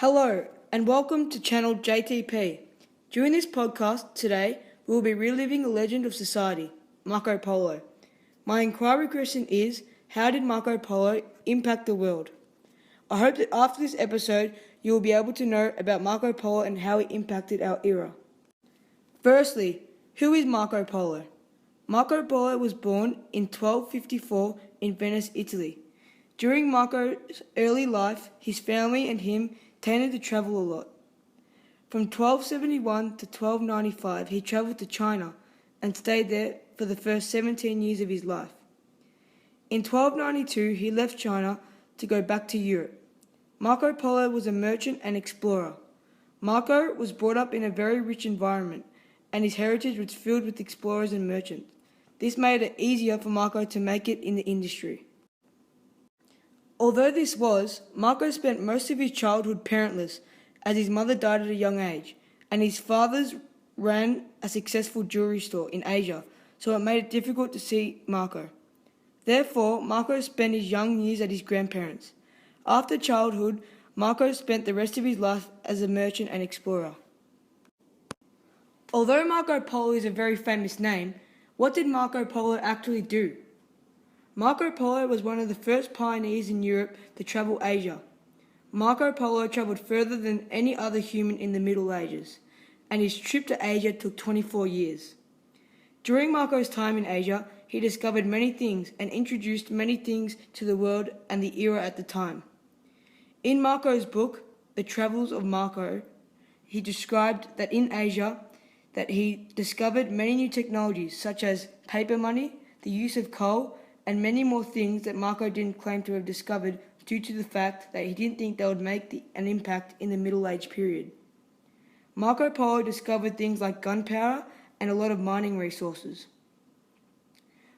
Hello and welcome to channel JTP. During this podcast today, we will be reliving a legend of society, Marco Polo. My inquiry question is, how did Marco Polo impact the world? I hope that after this episode, you will be able to know about Marco Polo and how he impacted our era. Firstly, who is Marco Polo? Marco Polo was born in 1254 in Venice, Italy. During Marco's early life, his family and him tended to travel a lot. From 1271 to 1295, he travelled to China and stayed there for the first 17 years of his life. In 1292, he left China to go back to Europe. Marco Polo was a merchant and explorer. Marco was brought up in a very rich environment, and his heritage was filled with explorers and merchants. This made it easier for Marco to make it in the industry. Although Marco spent most of his childhood parentless, as his mother died at a young age, and his father ran a successful jewelry store in Asia, so it made it difficult to see Marco. Therefore, Marco spent his young years at his grandparents'. After childhood, Marco spent the rest of his life as a merchant and explorer. Although Marco Polo is a very famous name, what did Marco Polo actually do? Marco Polo was one of the first pioneers in Europe to travel Asia. Marco Polo travelled further than any other human in the Middle Ages, and his trip to Asia took 24 years. During Marco's time in Asia, he discovered many things and introduced many things to the world and the era at the time. In Marco's book, The Travels of Marco, he described that in Asia, that he discovered many new technologies such as paper money, the use of coal, and many more things that Marco didn't claim to have discovered due to the fact that he didn't think they would make an impact in the Middle Age period. Marco Polo discovered things like gunpowder and a lot of mining resources.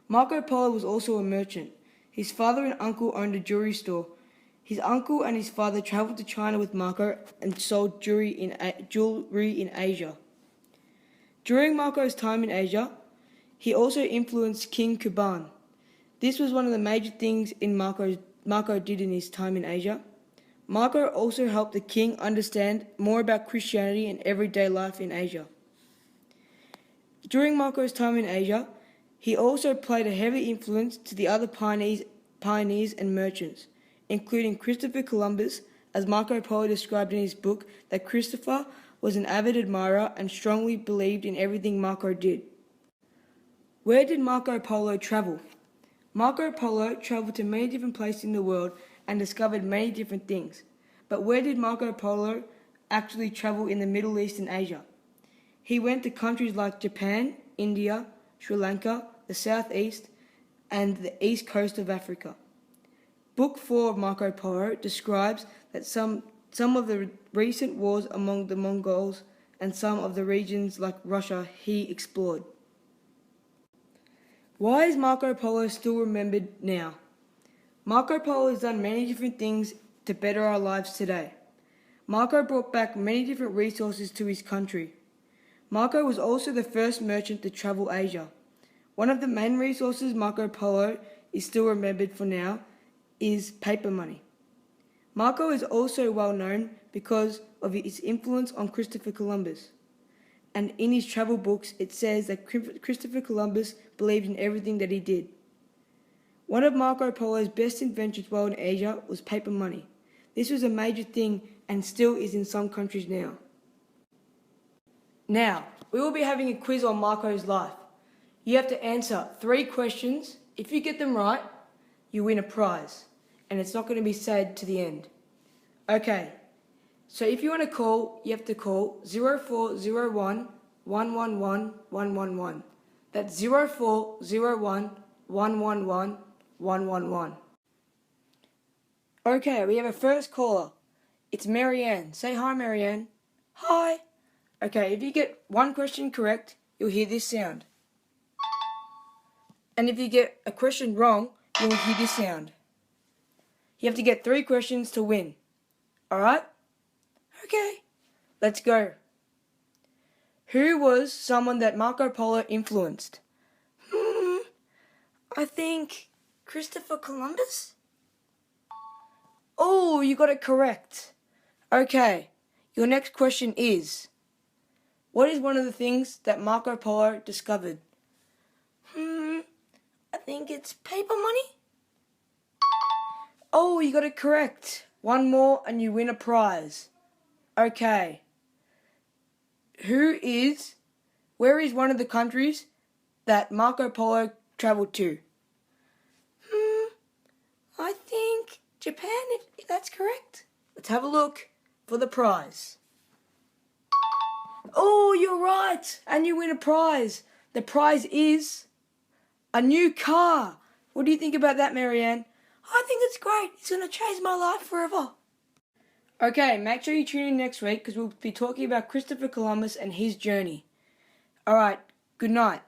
Marco Polo was also a merchant. His father and uncle owned a jewelry store. His uncle and his father travelled to China with Marco and sold jewelry in Asia. During Marco's time in Asia, he also influenced King Kuban. This was one of the major things Marco did in his time in Asia. Marco also helped the king understand more about Christianity and everyday life in Asia. During Marco's time in Asia, he also played a heavy influence to the other pioneers and merchants, including Christopher Columbus, as Marco Polo described in his book that Christopher was an avid admirer and strongly believed in everything Marco did. Where did Marco Polo travel? Marco Polo travelled to many different places in the world and discovered many different things. But where did Marco Polo actually travel in the Middle East and Asia? He went to countries like Japan, India, Sri Lanka, the Southeast, and the east coast of Africa. Book 4 of Marco Polo describes that some of the recent wars among the Mongols and some of the regions like Russia he explored. Why is Marco Polo still remembered now? Marco Polo has done many different things to better our lives today. Marco brought back many different resources to his country. Marco was also the first merchant to travel Asia. One of the main resources Marco Polo is still remembered for now is paper money. Marco is also well known because of his influence on Christopher Columbus. And in his travel books, it says that Christopher Columbus believed in everything that he did. One of Marco Polo's best inventions while in Asia was paper money. This was a major thing and still is in some countries now. Now, we will be having a quiz on Marco's life. You have to answer 3 questions. If you get them right, you win a prize. And it's not going to be sad to the end. Okay. So if you want to call, you have to call 0401 111 111. That's 0401 111 111. Okay, we have a first caller. It's Marianne. Say hi, Marianne. Hi. Okay, if you get one question correct, you'll hear this sound. And if you get a question wrong, you'll hear this sound. You have to get 3 questions to win. Alright? Okay, let's go. Who was someone that Marco Polo influenced? I think Christopher Columbus? Oh, you got it correct. Okay, your next question is, what is one of the things that Marco Polo discovered? I think it's paper money. Oh, you got it correct. One more and you win a prize. Okay. Where is one of the countries that Marco Polo travelled to? I think Japan, if that's correct. Let's have a look for the prize. Oh, you're right. And you win a prize. The prize is a new car. What do you think about that, Marianne? I think it's great. It's going to change my life forever. Okay, make sure you tune in next week because we'll be talking about Christopher Columbus and his journey. Alright, good night.